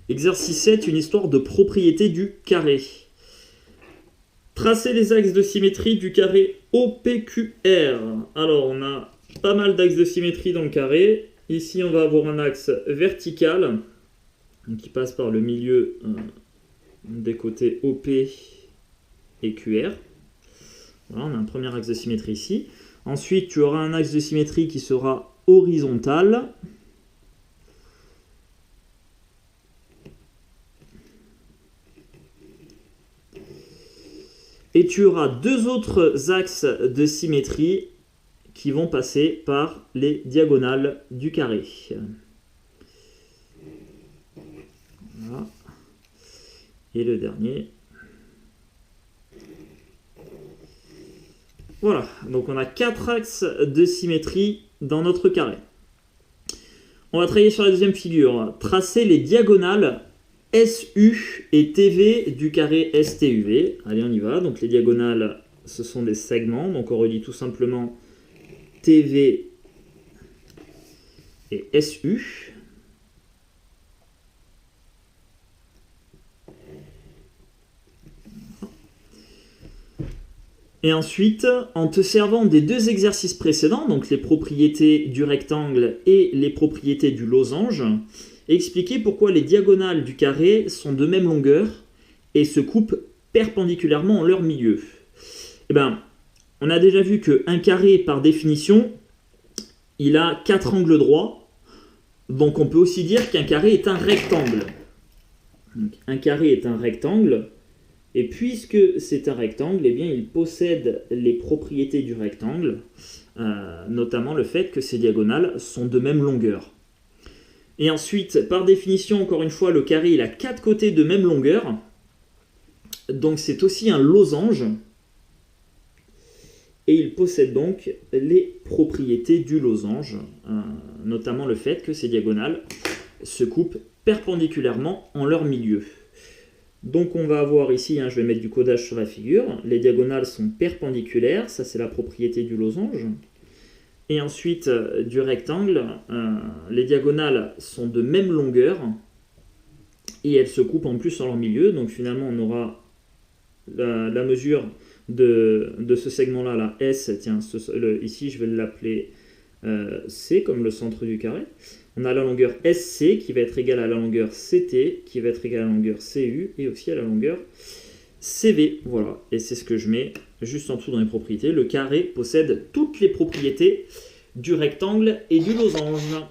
Exercice 7, une histoire de propriété du carré. Tracer les axes de symétrie du carré OPQR. Alors, on a pas mal d'axes de symétrie dans le carré. Ici, on va avoir un axe vertical qui passe par le milieu des côtés OP et QR. Voilà, on a un premier axe de symétrie ici. Ensuite, tu auras un axe de symétrie qui sera horizontal. Et tu auras deux autres axes de symétrie qui vont passer par les diagonales du carré. Voilà. Et le dernier. Voilà, donc on a 4 axes de symétrie dans notre carré. On va travailler sur la deuxième figure. Tracer les diagonales SU et TV du carré STUV. Allez, on y va. Donc les diagonales, ce sont des segments. Donc on relie tout simplement TV et SU. Et ensuite, en te servant des deux exercices précédents, donc les propriétés du rectangle et les propriétés du losange, expliquer pourquoi les diagonales du carré sont de même longueur et se coupent perpendiculairement en leur milieu. Eh bien, on a déjà vu qu'un carré, par définition, il a 4 angles droits. Donc on peut aussi dire qu'un carré est un rectangle. Donc, un carré est un rectangle. Et puisque c'est un rectangle, eh bien, il possède les propriétés du rectangle, notamment le fait que ses diagonales sont de même longueur. Et ensuite, par définition, encore une fois, le carré il a 4 côtés de même longueur. Donc c'est aussi un losange. Et il possède donc les propriétés du losange, notamment le fait que ses diagonales se coupent perpendiculairement en leur milieu. Donc on va avoir ici, je vais mettre du codage sur la figure, les diagonales sont perpendiculaires, ça c'est la propriété du losange. Et ensuite, du rectangle, les diagonales sont de même longueur, et elles se coupent en plus en leur milieu, donc finalement on aura la mesure de ce segment-là, la S, tiens, ici je vais l'appeler C, comme le centre du carré. On a la longueur SC qui va être égale à la longueur CT, qui va être égale à la longueur CU, et aussi à la longueur CV. Voilà, et c'est ce que je mets juste en dessous dans les propriétés. Le carré possède toutes les propriétés du rectangle et du losange.